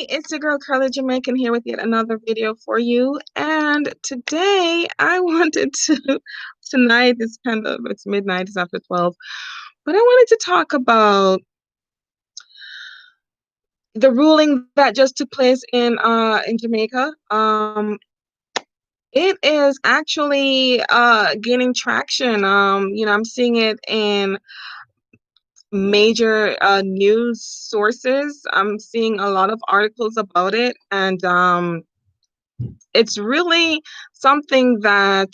It's your girl Carla Jamaican here with yet another video for you. And today I wanted to, tonight is it's midnight, it's after 12, but I wanted to talk about the ruling that just took place in Jamaica. It is actually gaining traction. I'm seeing it in major news sources. I'm seeing a lot of articles about it, and it's really something that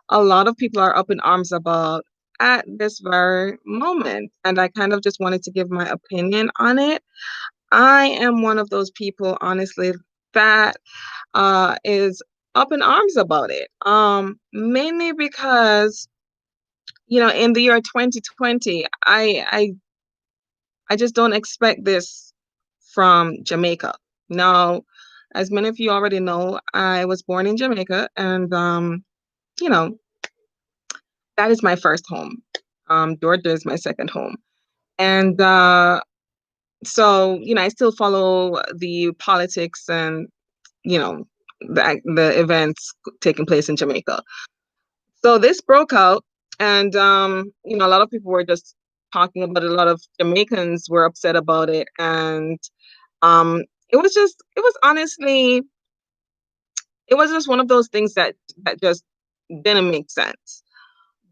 a lot of people are up in arms about at this very moment. And I kind of just wanted to give my opinion on it. I am one of those people, honestly, that is up in arms about it. Mainly because, in the year 2020, I just don't expect this from Jamaica. Now, as many of you already know, I was born in Jamaica, and you know, that is my first home. Georgia is my second home. And so, I still follow the politics and, you know, the events taking place in Jamaica. So this broke out, and a lot of people were just talking about it. A lot of Jamaicans were upset about it, and um, it was just one of those things that just didn't make sense.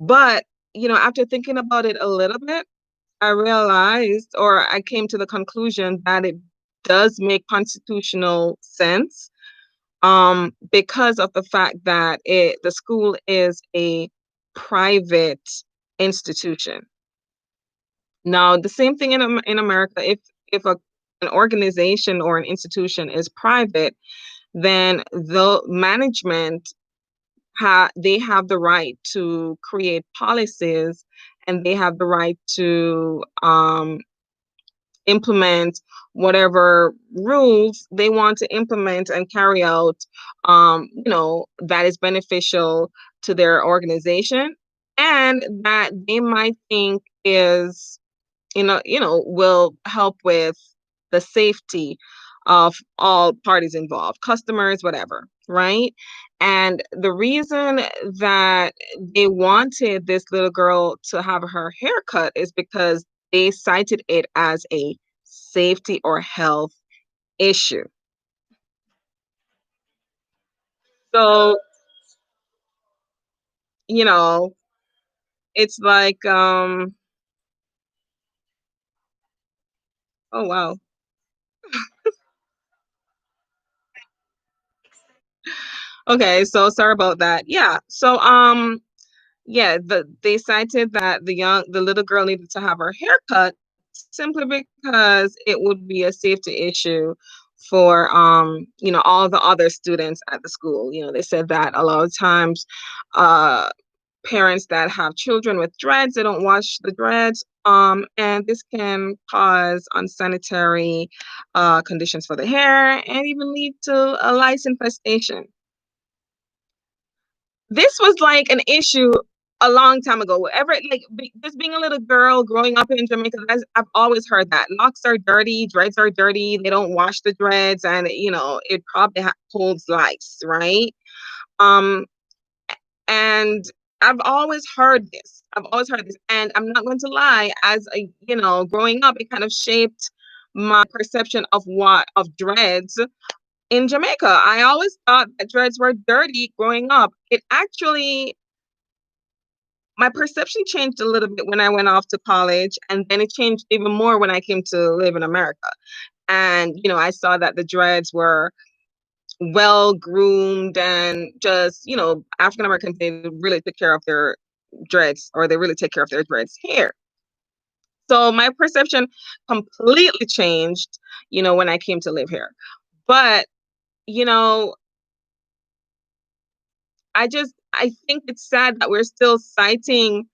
But after thinking about it a little bit, I realized, or I came to the conclusion that it does make constitutional sense, because of the fact that the school is a private institution. Now, the same thing in America. If an organization or an institution is private, then the management they have the right to create policies, and they have the right to implement whatever rules they want to implement and carry out, that is beneficial to their organization, and that they might think is, will help with the safety of all parties involved, customers, whatever, right? And the reason that they wanted this little girl to have her hair cut is because they cited it as a safety or health issue. So, you know, it's like, oh wow. Okay, so sorry about that. Yeah. So yeah, they cited that the little girl needed to have her hair cut simply because it would be a safety issue for all the other students at the school. They said that a lot of times uh parents that have children with dreads, they don't wash the dreads, and this can cause unsanitary conditions for the hair and even lead to a lice infestation. This was like an issue a long time ago. Just being a little girl growing up in Jamaica, I've always heard that locks are dirty, dreads are dirty. They don't wash the dreads, and it probably holds lice, right? Um, and I've always heard this. And I'm not going to lie. As a growing up, it kind of shaped my perception of dreads in Jamaica. I always thought that dreads were dirty growing up. It actually, my perception changed a little bit when I went off to college, and then it changed even more when I came to live in America. And, I saw that the dreads were well groomed, and just, African Americans, they really took care of their dreads, or they really take care of their dreads hair. So my perception completely changed, when I came to live here. But, you know, I think it's sad that we're still citing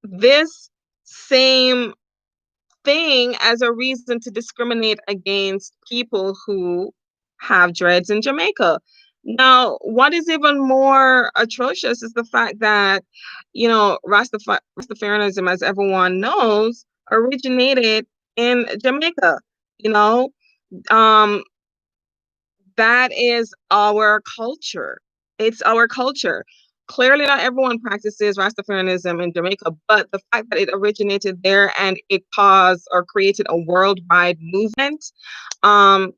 this same thing as a reason to discriminate against people who have dreads in Jamaica. Now, what is even more atrocious is the fact that, Rastafarianism, as everyone knows, originated in Jamaica. You know, um, That is our culture. It's our culture. Clearly, not everyone practices Rastafarianism in Jamaica, but the fact that it originated there and it caused or created a worldwide movement, um,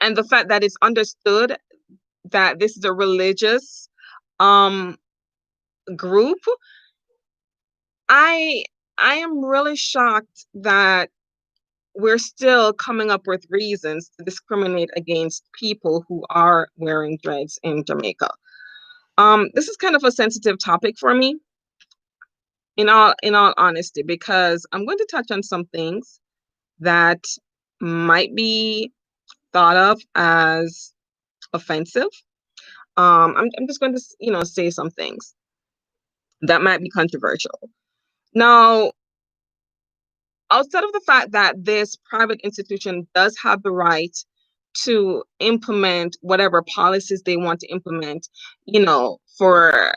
and the fact that it's understood that this is a religious um, group, I I am really shocked that we're still coming up with reasons to discriminate against people who are wearing dreads in Jamaica. This is kind of a sensitive topic for me, in all honesty, because I'm going to touch on some things that might be thought of as offensive. I'm just going to say some things that might be controversial. Now, outside of the fact that this private institution does have the right to implement whatever policies they want to implement, for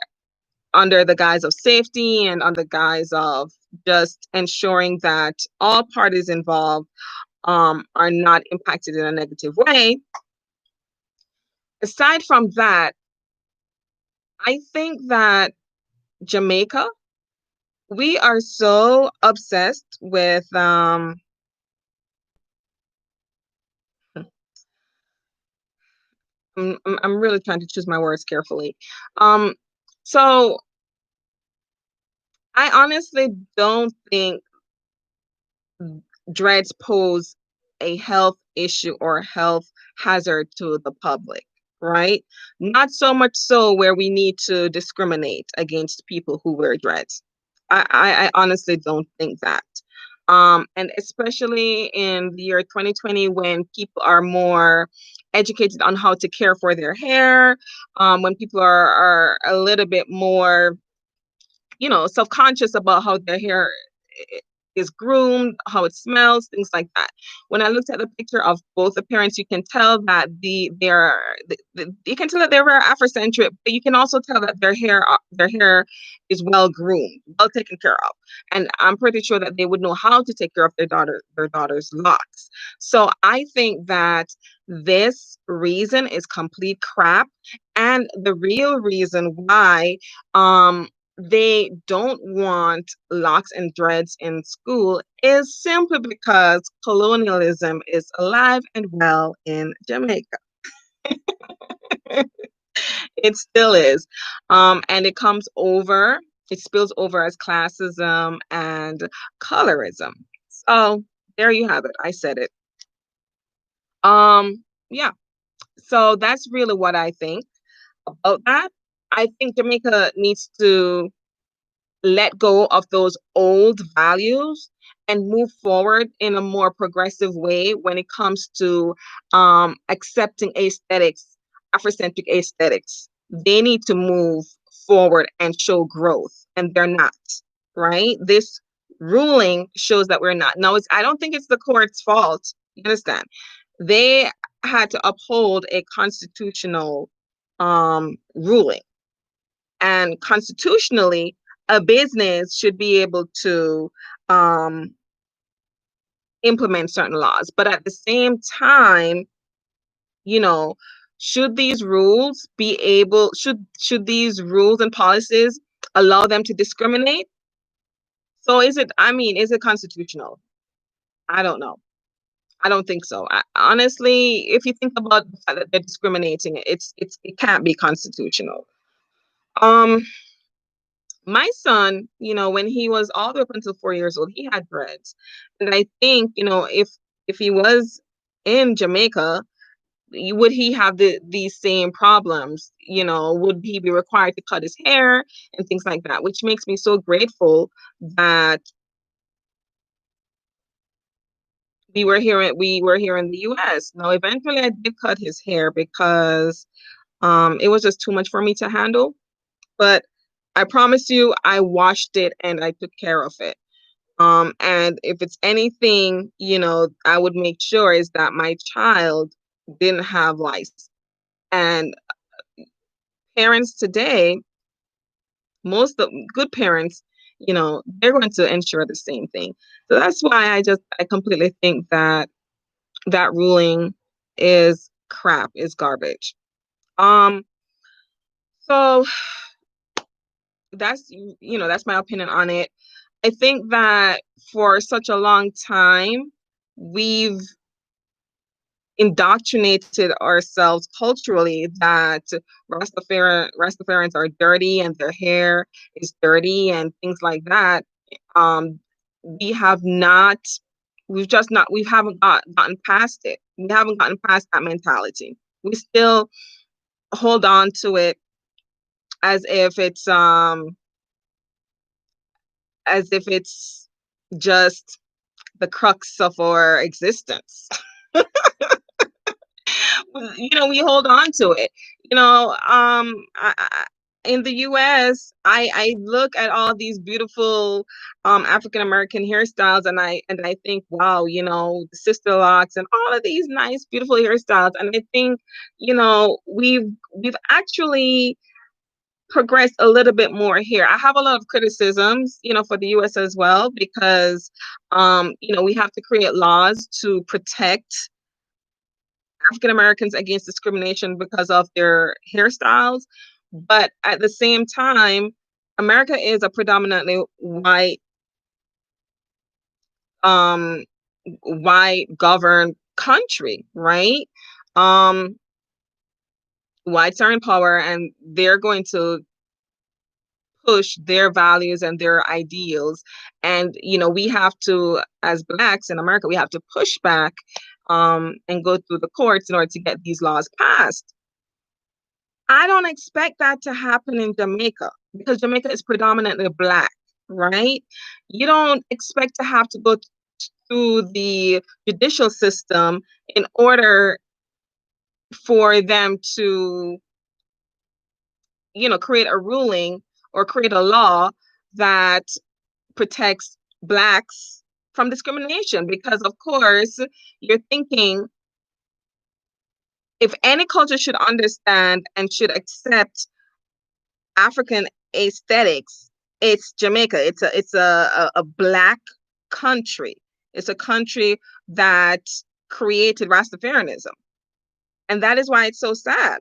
under the guise of safety and under the guise of just ensuring that all parties involved are not impacted in a negative way. Aside from that, I think that Jamaica, we are so obsessed with I'm really trying to choose my words carefully. Um, so I honestly don't think dreads pose a health issue or health hazard to the public, right? Not so much so where we need to discriminate against people who wear dreads. I honestly don't think that. And especially in the year 2020, when people are more educated on how to care for their hair, when people are a little bit more self-conscious about how their hair i- is groomed, how it smells, things like that. When I looked at the picture of both the parents, you can tell that you can tell that they were Afrocentric, but you can also tell that their hair is well groomed, well taken care of. And I'm pretty sure that they would know how to take care of their daughter's locks. So I think that this reason is complete crap. And the real reason why they don't want locks and dreads in school is simply because colonialism is alive and well in Jamaica. It still is. And it spills over as classism and colorism. So there you have it. I said it. Yeah. So that's really what I think about that. I think Jamaica needs to let go of those old values and move forward in a more progressive way when it comes to accepting Afrocentric aesthetics. They need to move forward and show growth, and they're not, right? This ruling shows that we're not. No, I don't think it's the court's fault. You understand? They had to uphold a constitutional ruling, and constitutionally, a business should be able to um, implement certain laws. But at the same time, you know, should these rules and policies allow them to discriminate? So is it constitutional? I don't know. I don't think so. Honestly, if you think about the fact that they're discriminating, it can't be constitutional. Um, my son, when he was all the way up until 4 years old, he had dreads. And I think, if he was in Jamaica, would he have these same problems? Would he be required to cut his hair and things like that? Which makes me so grateful that we were here in the US. Now, eventually I did cut his hair because it was just too much for me to handle. But I promise you, I washed it and I took care of it. And if it's anything, I would make sure is that my child didn't have lice. And parents today, most of good parents, they're going to ensure the same thing. So that's why I completely think that that ruling is crap, is garbage. Um, so that's my opinion on it. I think that for such a long time, we've indoctrinated ourselves culturally that Rastafarians are dirty and their hair is dirty and things like that. Um, we have not, we haven't gotten past it. We haven't gotten past that mentality. We still hold on to it as if it's just the crux of our existence. We hold on to it. In the US, I look at all these beautiful African American hairstyles, and I think, wow, the sister locks and all of these nice, beautiful hairstyles. And I think, we've actually progressed a little bit more here. I have a lot of criticisms, for the US as well, because we have to create laws to protect African Americans against discrimination because of their hairstyles. But at the same time, America is a predominantly um, white governed country, right? Um, Whites are in power, and they're going to push their values and their ideals. And we have to, as Blacks in America, we have to push back and go through the courts in order to get these laws passed. I don't expect that to happen in Jamaica because Jamaica is predominantly Black, right? You don't expect to have to go through the judicial system in order for them to, create a ruling or create a law that protects Blacks from discrimination. Because, of course, you're thinking, if any culture should understand and should accept African aesthetics, it's Jamaica. It's a Black country. It's a country that created Rastafarianism. And that is why it's so sad.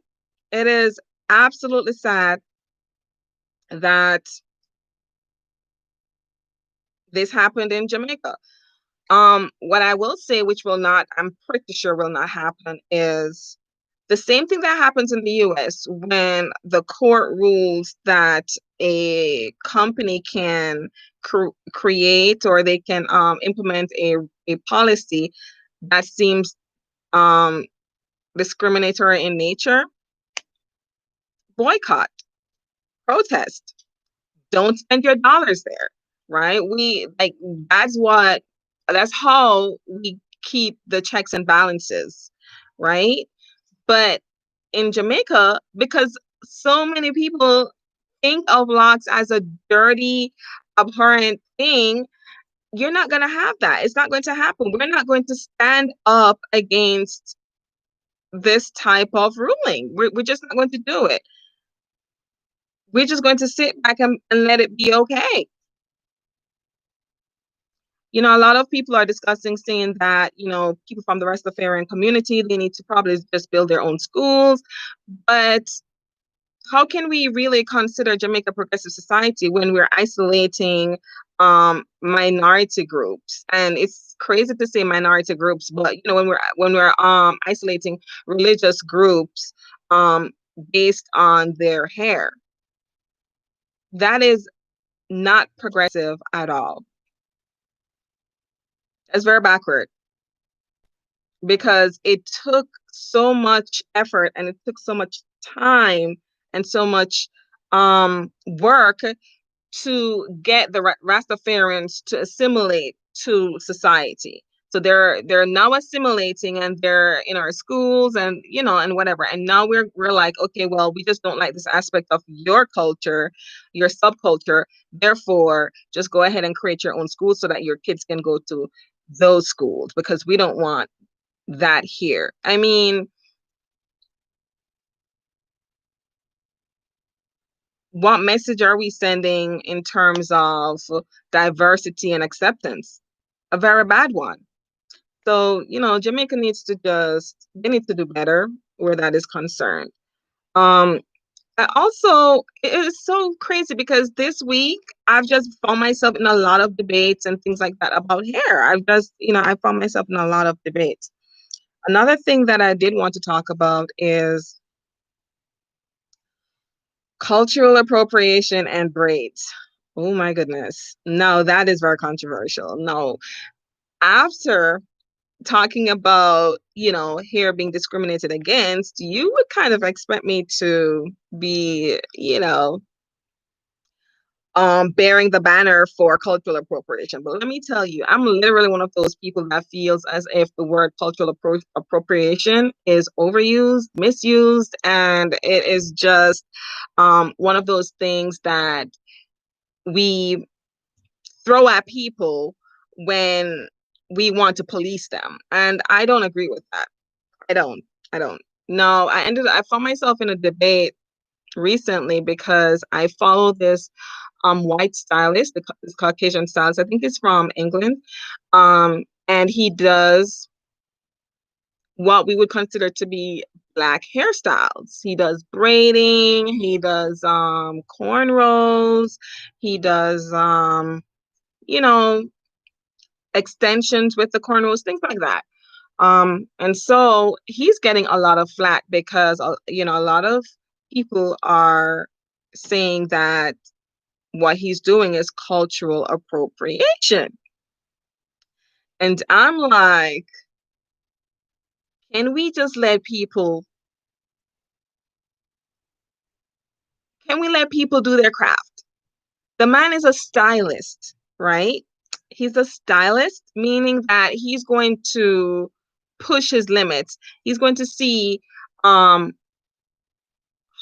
It is absolutely sad that this happened in Jamaica. What I will say, I'm pretty sure will not happen, is the same thing that happens in the US when the court rules that a company can create, or they can implement a policy that seems um, discriminatory in nature. Boycott, protest, don't spend your dollars there, right? That's how we keep the checks and balances, right? But in Jamaica, because so many people think of locks as a dirty, abhorrent thing, you're not going to have that. It's not going to happen. We're not going to stand up against this type of ruling. We're just not going to do it. We're just going to sit back and let it be okay. A lot of people are discussing, saying that, people from the Rastafarian community, they need to probably just build their own schools. But how can we really consider Jamaica progressive society when we're isolating minority groups? And it's crazy to say minority groups, but when we're isolating religious groups based on their hair, that is not progressive at all. It's very backward, because it took so much effort and it took so much time and so much work to get the Rastafarians to assimilate to society. So they're now assimilating, and they're in our schools, and and whatever. And now we're like, okay, well, we just don't like this aspect of your culture, your subculture. Therefore, just go ahead and create your own schools so that your kids can go to those schools, because we don't want that here. I mean, what message are we sending in terms of diversity and acceptance? A very bad one. So, Jamaica needs to they need to do better where that is concerned. Um, I also, it is so crazy because this week I've just found myself in a lot of debates and things like that about hair. I found myself in a lot of debates. Another thing that I did want to talk about is cultural appropriation and braids. Oh my goodness. No, that is very controversial. No, after talking about, hair being discriminated against, you would kind of expect me to be, bearing the banner for cultural appropriation. But let me tell you, I'm literally one of those people that feels as if the word cultural appropriation is overused, misused, and it is just one of those things that we throw at people when we want to police them. And I don't agree with that. I don't. I don't. No, I found myself in a debate recently because I follow this white stylist, this Caucasian stylist. I think he's from England. And he does what we would consider to be black hairstyles. He does braiding, he does cornrows, he does you know, extensions with the cornrows, things like that. And so he's getting a lot of flack because a lot of people are saying that what he's doing is cultural appropriation. And I'm like, can we just can we let people do their craft? The man is a stylist, right? He's a stylist, meaning that he's going to push his limits. He's going to see um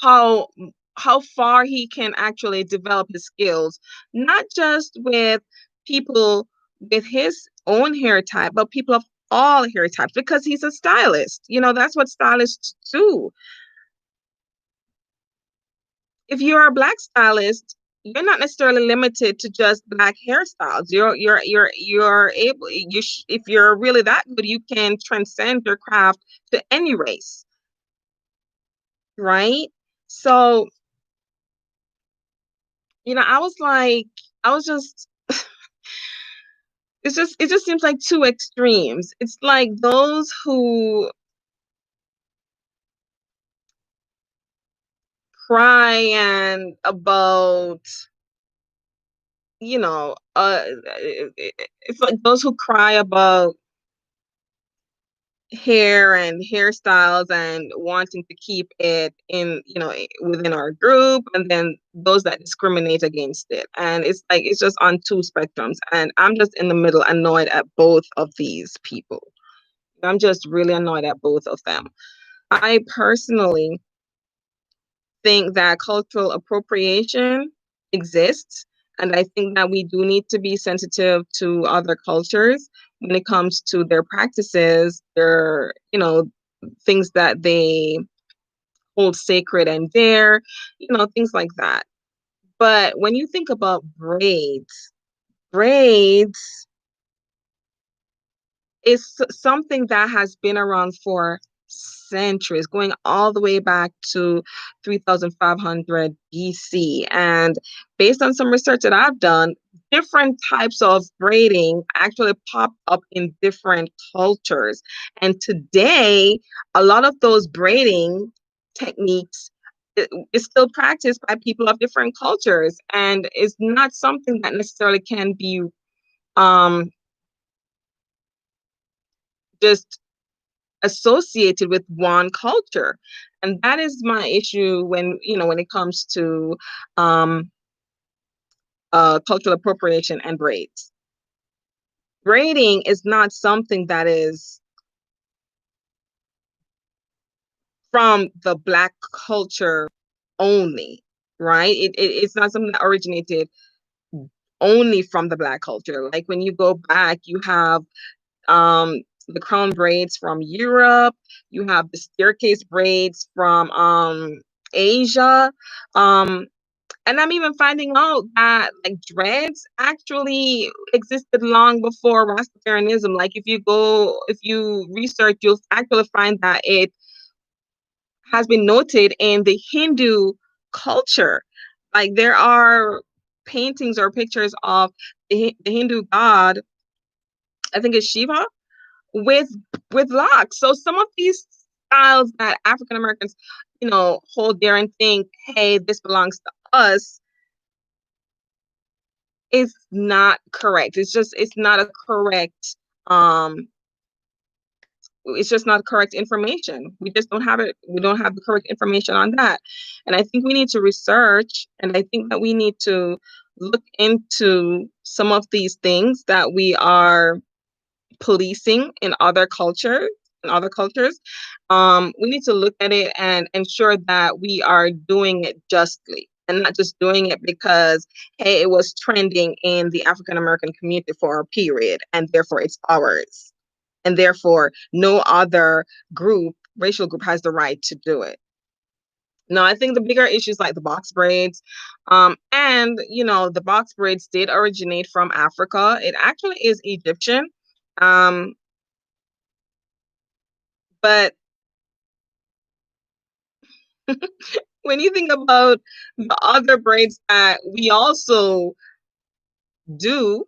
how how far he can actually develop his skills, not just with people with his own hair type, but people of all hair types, because he's a stylist. That's what stylists do. If you're a black stylist, you're not necessarily limited to just black hairstyles. You're able, if you're really that good, you can transcend your craft to any race, right? So, I was like, I was just it just seems like two extremes. It's like those who cry and about, it's like those who cry about hair and hairstyles and wanting to keep it in, within our group, and then those that discriminate against it. And it's like it's just on two spectrums. And I'm just in the middle, annoyed at both of these people. I'm just really annoyed at both of them. I personally think that cultural appropriation exists. And I think that we do need to be sensitive to other cultures when it comes to their practices, their, things that they hold sacred and dear, things like that. But when you think about braids is something that has been around for centuries, going all the way back to 3500 BC. And based on some research that I've done, different types of braiding actually pop up in different cultures. And today, a lot of those braiding techniques is still practiced by people of different cultures, and is not something that necessarily can be um, just associated with one culture. And that is my issue when it comes to um, cultural appropriation and braids. Braiding is not something that is from the black culture only, right? It's not something that originated only from the black culture. Like when you go back, you have um, the crown braids from Europe. You have the staircase braids from Asia. Um, And I'm even finding out that like dreads actually existed long before Rastafarianism. Like if you research, you'll actually find that it has been noted in the Hindu culture. Like there are paintings or pictures of the Hindu god, I think it's Shiva, with locks. So some of these styles that African Americans, hold dear and think, hey, this belongs to us, is not correct. It's not a correct um it's just not correct information. We just don't have it. We don't have the correct information on that. And I think we need to research, and I think that we need to look into some of these things that we are policing in other cultures. We need to look at it and ensure that we are doing it justly and not just doing it because, hey, it was trending in the African American community for a period and therefore it's ours. And therefore no other racial group has the right to do it. No, I think the bigger issues like the box braids, and the box braids did originate from Africa. It actually is Egyptian, um, but when you think about the other braids that we also do,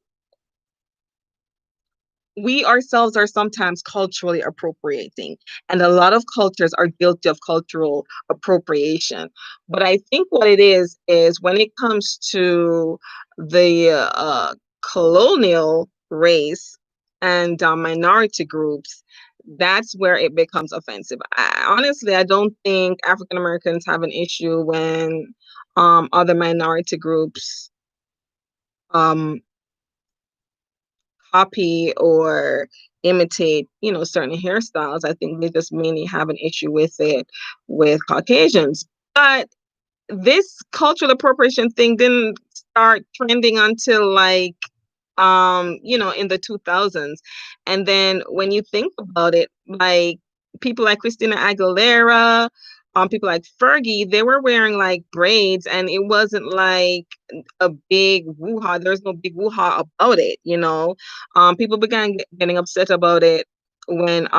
we ourselves are sometimes culturally appropriating, and a lot of cultures are guilty of cultural appropriation. But I think what it is when it comes to the colonial race and minority groups, that's where it becomes offensive. Honestly, I don't think African Americans have an issue when other minority groups um, copy or imitate, certain hairstyles. I think they just mainly have an issue with it with Caucasians. But this cultural appropriation thing didn't start trending until like in the 2000s. And then when you think about it, like people like Christina Aguilera, people like Fergie, they were wearing like braids, and it wasn't like a big woo-ha. There's no big woo-ha about it. People began getting upset about it when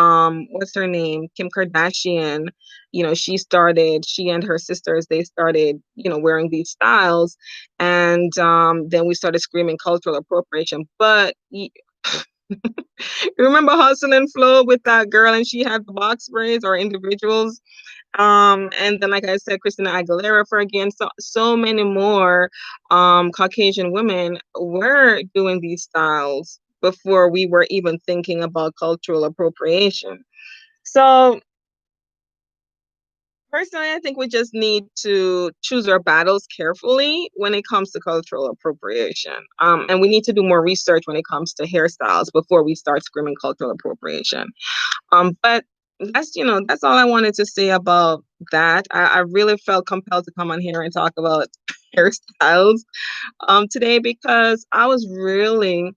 what's her name, Kim Kardashian, she and her sisters, they started wearing these styles, and then we started screaming cultural appropriation. But remember Hustle and Flow with that girl, and she had the box braids, or individuals, and then like I said, Christina Aguilera, for again, so many more Caucasian women were doing these styles before we were even thinking about cultural appropriation. So personally, I think we just need to choose our battles carefully when it comes to cultural appropriation. And we need to do more research when it comes to hairstyles before we start screaming cultural appropriation. But that's all I wanted to say about that. I really felt compelled to come on here and talk about hairstyles today because I was really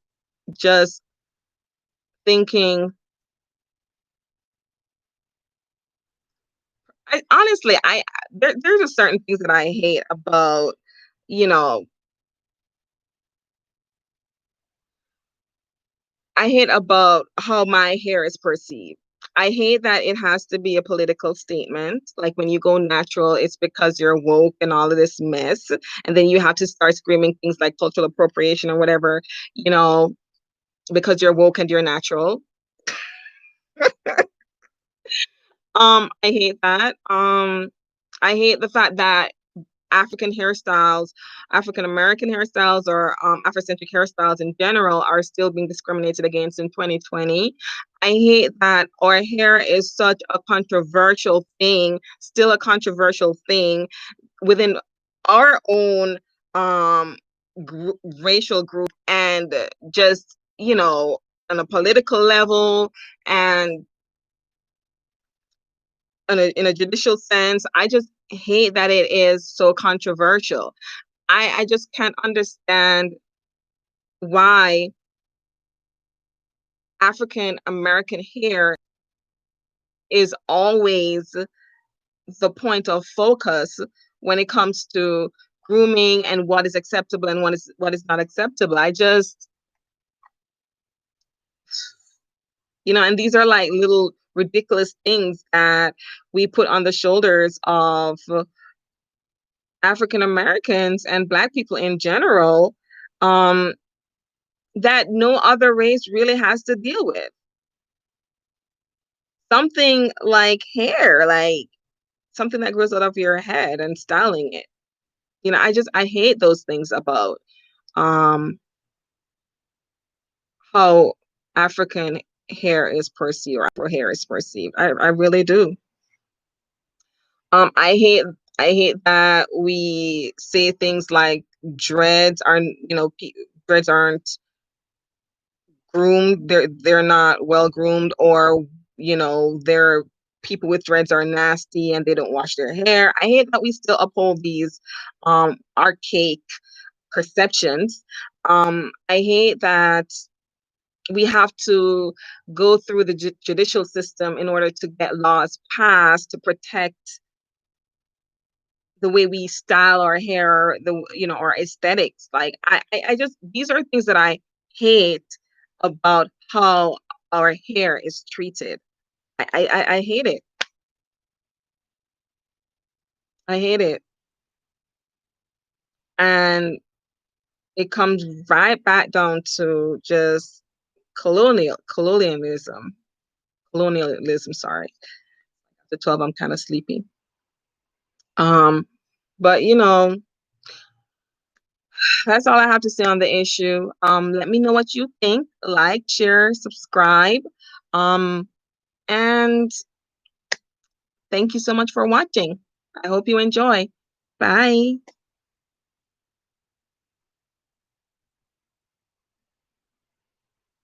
just thinking. There's a certain things that I hate about, you know, I hate about how my hair is perceived. I hate that it has to be a political statement. Like when you go natural, it's because you're woke and all of this mess. And then you have to start screaming things like cultural appropriation or whatever, you know, because you're woke and you're natural. I hate that. I hate the fact that African hairstyles, African American hairstyles, or Afrocentric hairstyles in general are still being discriminated against in 2020. I hate that our hair is such a controversial thing, still a controversial thing within our own racial group, and just, on a political level, and in a judicial sense. I just hate that it is so controversial. I just can't understand why African American hair is always the point of focus when it comes to grooming and what is acceptable and what is not acceptable. I just, and these are like little ridiculous things that we put on the shoulders of African Americans and Black people in general, um, that no other race really has to deal with. Something like hair, like something that grows out of your head and styling it. I hate those things about um how African hair is perceived or Afro hair is perceived. I really do. I hate that we say things like dreads are, dreads aren't groomed. They're not well groomed, or they're people with dreads are nasty and they don't wash their hair. I hate that we still uphold these archaic perceptions. I hate that we have to go through the judicial system in order to get laws passed to protect the way we style our hair, our aesthetics. Like I just, these are things that I hate about how our hair is treated. I hate it. I hate it. And it comes right back down to just colonialism, sorry. After 12, I'm kind of sleepy. But that's all I have to say on the issue. Let me know what you think. Like, share, subscribe. And thank you so much for watching. I hope you enjoy. Bye.